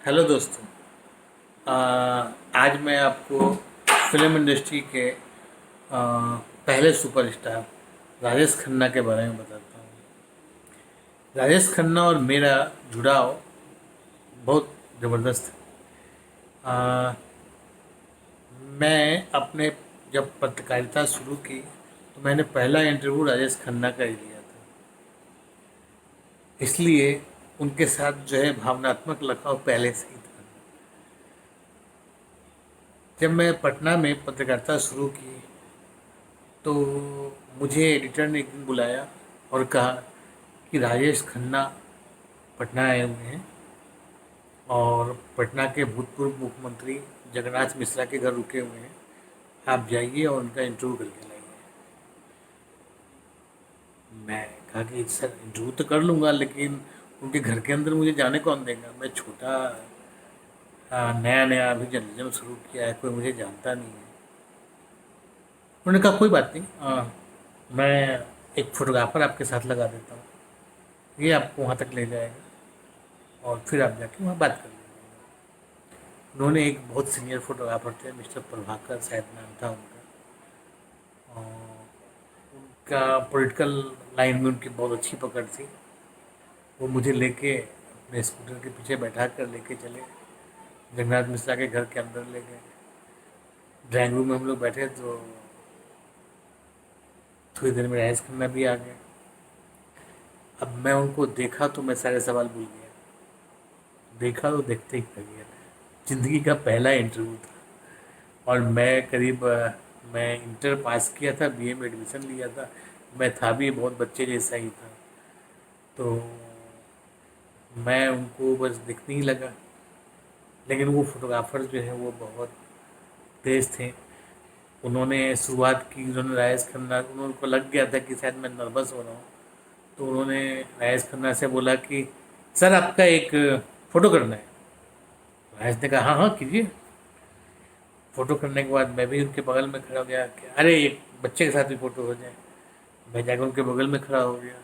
Hello दोस्तों। आज मैं आपको फिल्म इंडस्ट्री के पहले सुपरस्टार राजेश खन्ना के बारे में बताता हूँ। राजेश खन्ना और मेरा जुड़ाव बहुत ज़बरदस्त है। आ, मैं अपने जब पत्रकारिता शुरू की तो मैंने पहला इंटरव्यू राजेश खन्ना का ही लिया था। इसलिए उनके साथ जो है भावनात्मक लगाव पहले से ही था। जब मैं पटना में पत्रकारिता शुरू की तो मुझे एडिटर ने एक दिन बुलाया और कहा कि राजेश खन्ना पटना आए हुए हैं और पटना के भूतपूर्व मुख्यमंत्री जगन्नाथ मिश्रा के घर रुके हुए हैं। आप जाइए और उनका इंटरव्यू करके लाइए। मैं कहा कि सर इंटरव्यू तो कर लूँगा, लेकिन उनके घर के अंदर मुझे जाने कौन देगा? मैं छोटा नया नया अभी जर्नलिज्म शुरू किया है, कोई मुझे जानता नहीं है। उन्होंने कहा कोई बात नहीं, मैं एक फोटोग्राफर आपके साथ लगा देता हूँ, ये आपको वहाँ तक ले जाएगा और फिर आप जाके वहाँ बात कर लीजिएगा। उन्होंने एक बहुत सीनियर फोटोग्राफर थे, मिस्टर प्रभाकर शायद नाम था उनका, और उनका पॉलिटिकल लाइन में उनकी बहुत अच्छी पकड़ थी। वो मुझे लेके अपने स्कूटर के पीछे बैठा कर लेके चले, जगन्नाथ मिश्रा के घर के अंदर ले गए। ड्राइंग रूम में हम लोग बैठे तो थोड़ी देर में राजेश खन्ना भी आ गए। अब मैं उनको देखा तो मैं सारे सवाल भूल गया। देखा तो देखते ही कर गया। ज़िंदगी का पहला इंटरव्यू था और मैं करीब मैं इंटर पास किया था, बीए में एडमिशन लिया था। मैं था भी बहुत बच्चे जैसा ही था, तो मैं उनको बस दिखने ही लगा। लेकिन वो फोटोग्राफर जो है वो बहुत तेज थे। उन्होंने शुरुआत की, उन्होंने राजेश खन्ना, उनको लग गया था कि शायद मैं नर्वस हो रहा हूँ, तो उन्होंने राजेश खन्ना से बोला कि सर आपका एक फ़ोटो करना है। राजेश ने कहा हाँ हाँ कीजिए। फ़ोटो करने के बाद मैं भी उनके बगल में खड़ा हो गया कि अरे एक बच्चे के साथ भी फ़ोटो हो जाए। मैं जाकर उनके बगल में खड़ा हो गया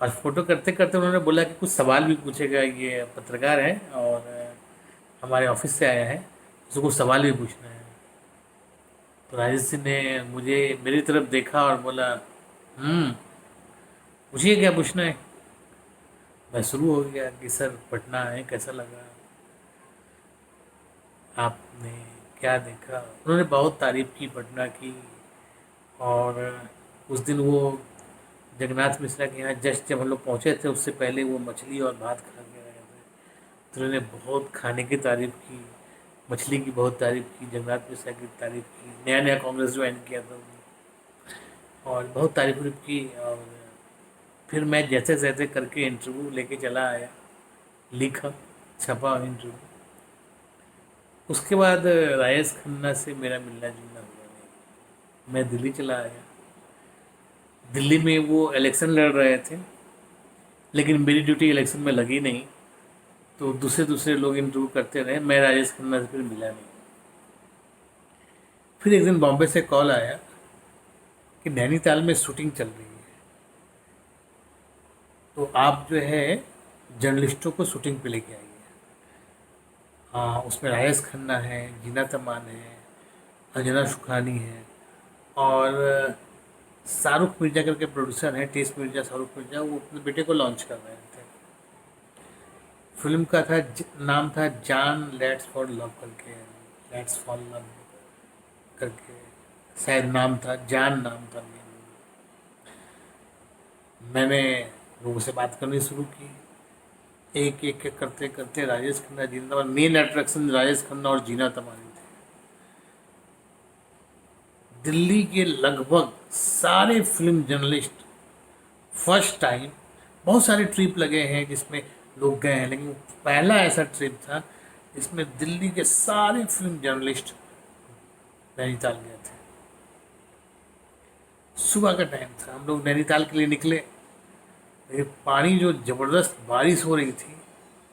और फ़ोटो करते करते उन्होंने बोला कि कुछ सवाल भी पूछेगा, ये पत्रकार है और हमारे ऑफिस से आया है, उसको कुछ सवाल भी पूछना है। तो राजेश जी ने मुझे मेरी तरफ देखा और बोला पूछिए क्या पूछना है। मैं शुरू हो गया कि सर पटना है, कैसा लगा, आपने क्या देखा। उन्होंने बहुत तारीफ़ की पटना की। और उस दिन वो जगन्नाथ मिश्रा के यहाँ जस्ट जब हम लोग पहुँचे थे उससे पहले वो मछली और भात खा के आए थे, तो उन्होंने बहुत खाने की तारीफ़ की, मछली की बहुत तारीफ़ की, जगन्नाथ मिश्रा की तारीफ़ की। नया नया कांग्रेस ज्वाइन किया था उन्होंने और बहुत तारीफ उरीफ की। और फिर मैं जैसे जैसे करके इंटरव्यू लेके चला आया, लिखा, छपा इंटरव्यू। उसके बाद राजेश खन्ना से मेरा मिलना जुलना हुआ नहीं। मैं दिल्ली चला आया। दिल्ली में वो इलेक्शन लड़ रहे थे, लेकिन मेरी ड्यूटी इलेक्शन में लगी नहीं, तो दूसरे दूसरे लोग इंटरव्यू करते रहे। मैं राजेश खन्ना से फिर मिला नहीं। फिर एक दिन बॉम्बे से कॉल आया कि नैनीताल में शूटिंग चल रही है, तो आप जो है जर्नलिस्टों को शूटिंग पे लेके आइए। हाँ, उसमें राजेश खन्ना है, जीना तमान है, अंजना सुखानी है और शाहरुख मिर्जा करके प्रोड्यूसर हैं, टेस्ट मिर्जा, शाहरुख मिर्जा, वो अपने बेटे को लॉन्च कर रहे थे। फिल्म का था नाम था जान लेट्स फॉर लव करके, लेट्स फॉर लव करके शायद नाम था, जान नाम था। मैंने लोगों से बात करनी शुरू की। एक एक एक करते करते राजेश खन्ना, जीना तमानी, मेन अट्रैक्शन राजेश खन्ना और जीना तमानी थे। दिल्ली के लगभग सारे फिल्म जर्नलिस्ट फर्स्ट टाइम, बहुत सारे ट्रिप लगे हैं जिसमें लोग गए हैं, लेकिन पहला ऐसा ट्रिप था जिसमें दिल्ली के सारे फिल्म जर्नलिस्ट नैनीताल गए थे। सुबह का टाइम था, हम लोग नैनीताल के लिए निकले, लेकिन पानी जो ज़बरदस्त बारिश हो रही थी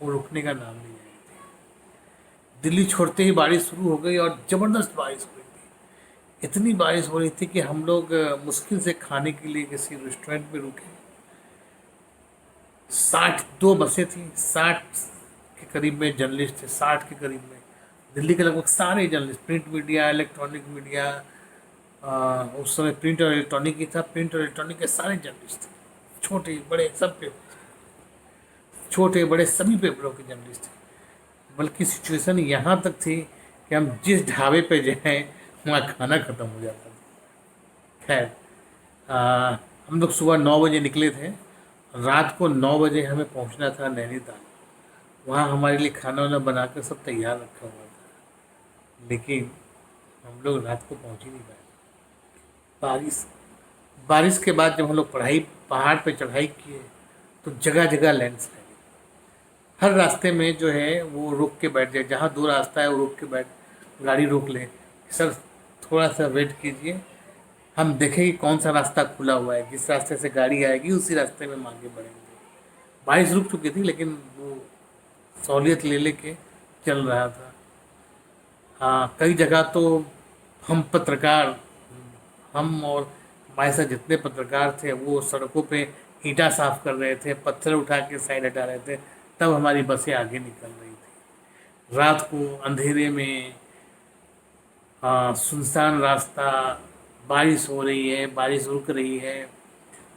वो रुकने का नाम नहीं ले रही थी। दिल्ली छोड़ते ही बारिश शुरू हो गई और ज़बरदस्त बारिश हो रही थी। इतनी बारिश हो रही थी कि हम लोग मुश्किल से खाने के लिए किसी रेस्टोरेंट में रुके। 62 बसें थी, 60 के करीब में जर्नलिस्ट थे, 60 के करीब में। दिल्ली के लगभग सारे journalist, print media, electronic media, उस समय प्रिंट और इलेक्ट्रॉनिक ही था, प्रिंट और इलेक्ट्रॉनिक के सारे जर्नलिस्ट थे, छोटे बड़े सब पेपर, छोटे बड़े सभी पेपरों के जर्नलिस्ट थे। बल्कि सिचुएशन यहाँ तक थी कि हम जिस ढाबे पे जाएं वहाँ खाना ख़त्म हो जाता था। खैर, हम लोग सुबह 9 बजे निकले थे, रात को 9 बजे हमें पहुँचना था नैनीताल। वहाँ हमारे लिए खाना वाना बना कर सब तैयार रखा हुआ था, लेकिन हम लोग रात को पहुँच ही नहीं पाए। बारिश बारिश के बाद जब हम लोग पहाड़ पे चढ़ाई किए तो जगह जगह लैंडस्लाइड, हर रास्ते में जो है वो रोक के बैठ जाए, जहाँ दो रास्ता है वो रोक के बैठ, गाड़ी रोक ले, सर थोड़ा सा वेट कीजिए, हम देखें कि कौन सा रास्ता खुला हुआ है, जिस रास्ते से गाड़ी आएगी उसी रास्ते में हम आगे बढ़ेंगे। बारिश रुक चुकी थी लेकिन वो सहूलियत ले लेके चल रहा था। हाँ, कई जगह तो हम पत्रकार, हम और हमारे साथ जितने पत्रकार थे वो सड़कों पे ईंटा साफ कर रहे थे, पत्थर उठा के साइड हटा रहे थे, तब हमारी बसें आगे निकल रही थी। रात को अंधेरे में, हाँ, सुनसान रास्ता, बारिश हो रही है, बारिश रुक रही है,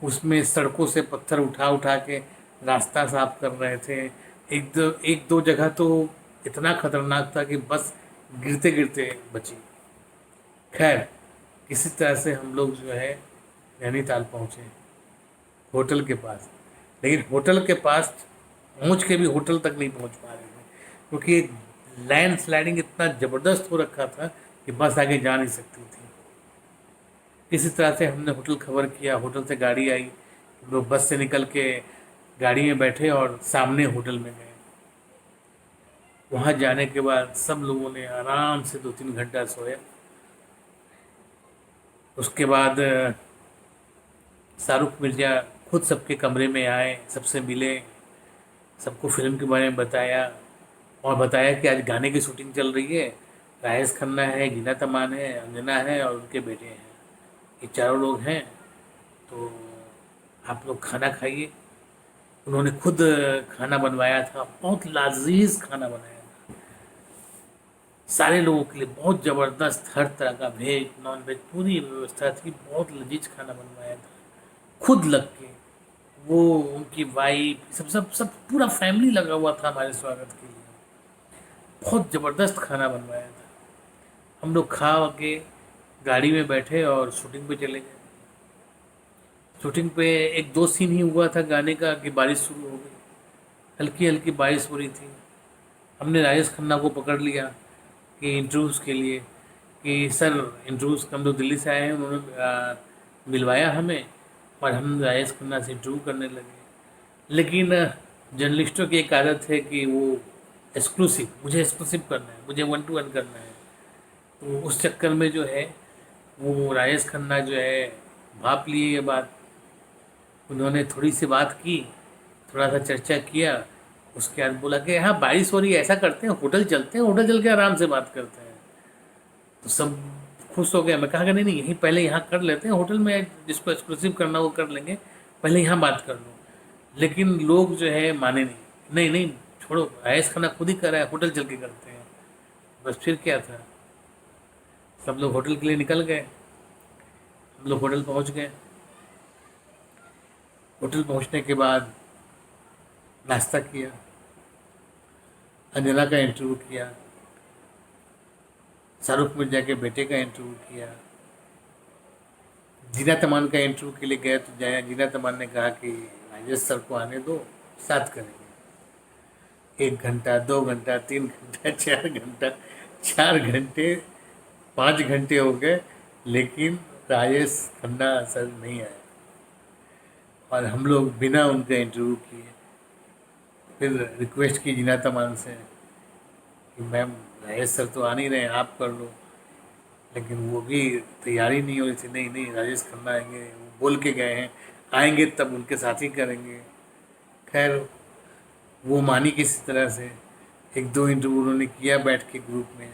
उसमें सड़कों से पत्थर उठा उठा के रास्ता साफ कर रहे थे। एक दो जगह तो इतना खतरनाक था कि बस गिरते गिरते बची। खैर, किसी तरह से हम लोग जो है नैनीताल पहुँचे, होटल के पास। लेकिन होटल के पास पहुँच के भी होटल तक नहीं पहुँच पा रहे थे, क्योंकि लैंड स्लाइडिंग इतना ज़बरदस्त हो रखा था कि बस आगे जा नहीं सकती थी। किसी तरह से हमने होटल खबर किया, होटल से गाड़ी आई, हम लोग बस से निकल के गाड़ी में बैठे और सामने होटल में गए। वहाँ जाने के बाद सब लोगों ने आराम से 2-3 घंटा सोया। उसके बाद शाहरुख मिर्ज़ा खुद सबके कमरे में आए, सबसे मिले, सबको फिल्म के बारे में बताया और बताया कि आज गाने की शूटिंग चल रही है, राजेश खन्ना है, गीना तमान है, अंजना है और उनके बेटे हैं, ये चारों लोग हैं, तो आप लोग खाना खाइए। उन्होंने खुद खाना बनवाया था, बहुत लजीज खाना बनाया था सारे लोगों के लिए, बहुत ज़बरदस्त, हर तरह का वेज नॉन वेज पूरी व्यवस्था थी, बहुत लजीज खाना बनवाया था खुद लग के। वो उनकी वाइफ, सब सब सब पूरा फैमिली लगा हुआ था हमारे स्वागत के लिए, बहुत ज़बरदस्त खाना बनवाया था। हम लोग खा के गाड़ी में बैठे और शूटिंग पे चले गए। शूटिंग पे एक दो सीन ही हुआ था गाने का कि बारिश शुरू हो गई, हल्की हल्की बारिश हो रही थी। हमने राजेश खन्ना को पकड़ लिया कि इंटरव्यूज़ के लिए, कि सर इंटरव्यूज़, हम लोग दिल्ली से आए हैं, उन्होंने मिलवाया हमें और हम राजेश खन्ना से इंटरव्यू करने लगे। लेकिन जर्नलिस्टों की एक आदत है कि वो एक्सक्लूसिव, मुझे एक्सक्लूसिव करना है, मुझे 1-to-1 करना है। तो उस चक्कर में जो है वो राजेश खन्ना जो है भाप लिए ये बात। उन्होंने थोड़ी सी बात की, थोड़ा सा चर्चा किया, उसके बाद बोला कि हाँ बारिश हो रही है, ऐसा करते हैं होटल चलते हैं, होटल चल के आराम से बात करते हैं। तो सब खुश हो गया। मैं कहा कि नहीं नहीं, यहीं पहले यहाँ कर लेते हैं, होटल में जिसको एक्सक्लूसिव करना वो कर लेंगे, पहले यहाँ बात कर लो। लेकिन लोग जो है माने नहीं, नहीं नहीं छोड़ो, राजेश खन्ना खुद ही कर रहा है, होटल चल के करते हैं। बस फिर क्या था, सब लोग होटल के लिए निकल गए। हम लोग होटल पहुँच गए। होटल पहुँचने के बाद नाश्ता किया, अंजना का इंटरव्यू किया, शाहरुख मिर्जा के बेटे का इंटरव्यू किया, जीना तमान का इंटरव्यू के लिए गए तो जीना तमान ने कहा कि राजेश सर को आने दो, साथ करेंगे। 1 घंटा, 2 घंटा, 3 घंटा, 4 घंटा, 4 घंटे, 5 घंटे हो गए, लेकिन राजेश खन्ना सर नहीं आए और हम लोग बिना उनका इंटरव्यू किए फिर रिक्वेस्ट की जीना तमान से कि मैम राजेश सर तो आ नहीं रहे हैं, आप कर लो। लेकिन वो भी तैयारी नहीं हो रही थी, नहीं नहीं राजेश खन्ना आएंगे, वो बोल के गए हैं, आएंगे तब उनके साथ ही करेंगे। खैर वो मानी किसी तरह से, 1-2 इंटरव्यू उन्होंने किया बैठ के ग्रुप में,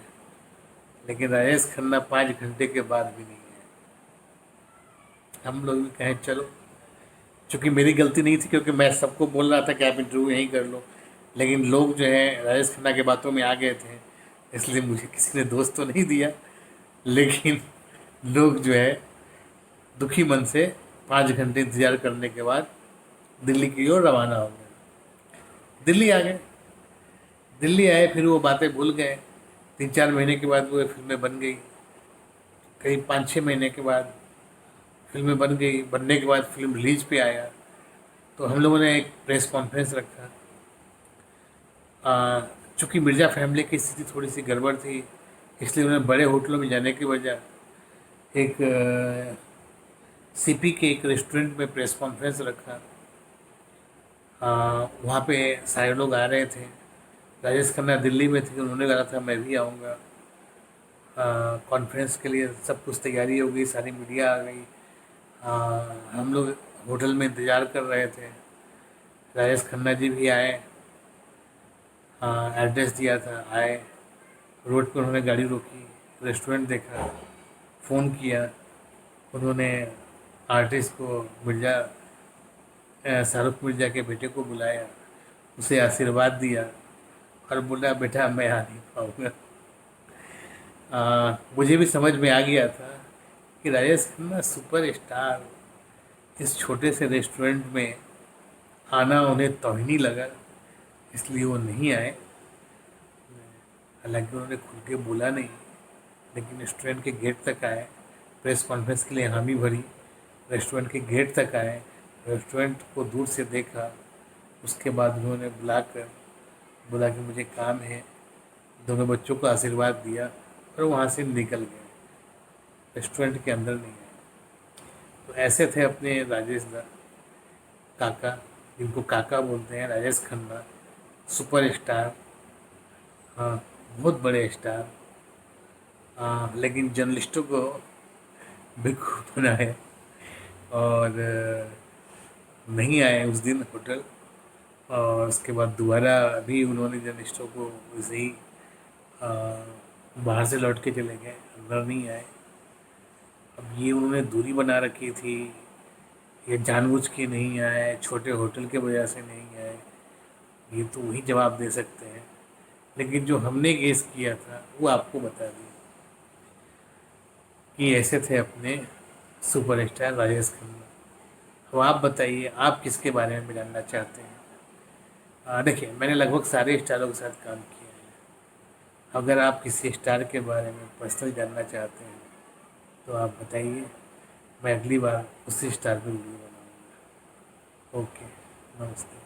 लेकिन राजेश खन्ना 5 घंटे के बाद भी नहीं है। हम लोग भी कहें चलो, चूँकि मेरी गलती नहीं थी, क्योंकि मैं सबको बोल रहा था कि आप इंटरव्यू यहीं कर लो, लेकिन लोग जो है राजेश खन्ना के बातों में आ गए थे, इसलिए मुझे किसी ने दोस्त तो नहीं दिया, लेकिन लोग जो है दुखी मन से 5 घंटे इंतजार करने के बाद दिल्ली की ओर रवाना हो गए। दिल्ली आ गए। दिल्ली आए, फिर वो बातें भूल गए। 3-4 महीने के बाद वो फिल्में बन गई। करीब 5-6 महीने के बाद फिल्में बन गई। बनने के बाद फिल्म रिलीज पे आया, तो हम लोगों ने एक प्रेस कॉन्फ्रेंस रखा। चूँकि मिर्ज़ा फैमिली की स्थिति थोड़ी सी गड़बड़ थी, इसलिए उन्हें बड़े होटलों में जाने की बजाय एक सीपी के एक रेस्टोरेंट में प्रेस कॉन्फ्रेंस रखा। वहाँ पे सारे लोग आ रहे थे। राजेश खन्ना दिल्ली में थे, उन्होंने कहा था मैं भी आऊँगा। कॉन्फ्रेंस के लिए सब कुछ तैयारी हो गई, सारी मीडिया आ गई। हम लोग होटल में इंतज़ार कर रहे थे। राजेश खन्ना जी भी आए। एड्रेस दिया था, आए। रोड पर उन्होंने गाड़ी रोकी, रेस्टोरेंट देखा, फ़ोन किया। उन्होंने आर्टिस्ट को, मिर्ज़ा शाहरुख मिर्ज़ा के बेटे को बुलाया, उसे आशीर्वाद दिया और बोला बेटा मैं आ नहीं पाऊँगा। मुझे भी समझ में आ गया था कि राजेश खन्ना सुपर स्टार, इस छोटे से रेस्टोरेंट में आना उन्हें तौहीनी लगा, इसलिए वो नहीं आए। हालांकि उन्होंने खुल के बोला नहीं, लेकिन रेस्टोरेंट के गेट तक आए, प्रेस कॉन्फ्रेंस के लिए हामी भरी, रेस्टोरेंट के गेट तक आए, रेस्टोरेंट को दूर से देखा। उसके बाद उन्होंने बुलाकर बोला कि मुझे काम है, दोनों बच्चों को आशीर्वाद दिया और वहाँ से निकल गए, रेस्टोरेंट के अंदर नहीं आए। तो ऐसे थे अपने राजेश दा काका, जिनको काका बोलते हैं, राजेश खन्ना, सुपर स्टार। हाँ, बहुत बड़े स्टार। लेकिन जर्नलिस्टों को बेवकूफ़ बनाए और नहीं आए उस दिन होटल। और उसके बाद दोबारा भी उन्होंने जर्नलिस्टों को वैसे ही आ, बाहर से लौट के चले गए, अंदर नहीं आए। अब ये उन्होंने दूरी बना रखी थी, ये जानबूझ के नहीं आए, छोटे होटल के वजह से नहीं आए, ये तो वही जवाब दे सकते हैं। लेकिन जो हमने गेस किया था वो आपको बता दिया कि ऐसे थे अपने सुपरस्टार राजेश खन्ना। अब आप बताइए, आप किसके बारे में जानना चाहते हैं? देखिए, मैंने लगभग सारे स्टारों के साथ काम किया है। अगर आप किसी स्टार के बारे में पर्सनल जानना चाहते हैं तो आप बताइए, मैं अगली बार उसी स्टार पर वीडियो बनाऊंगा। ओके, नमस्ते।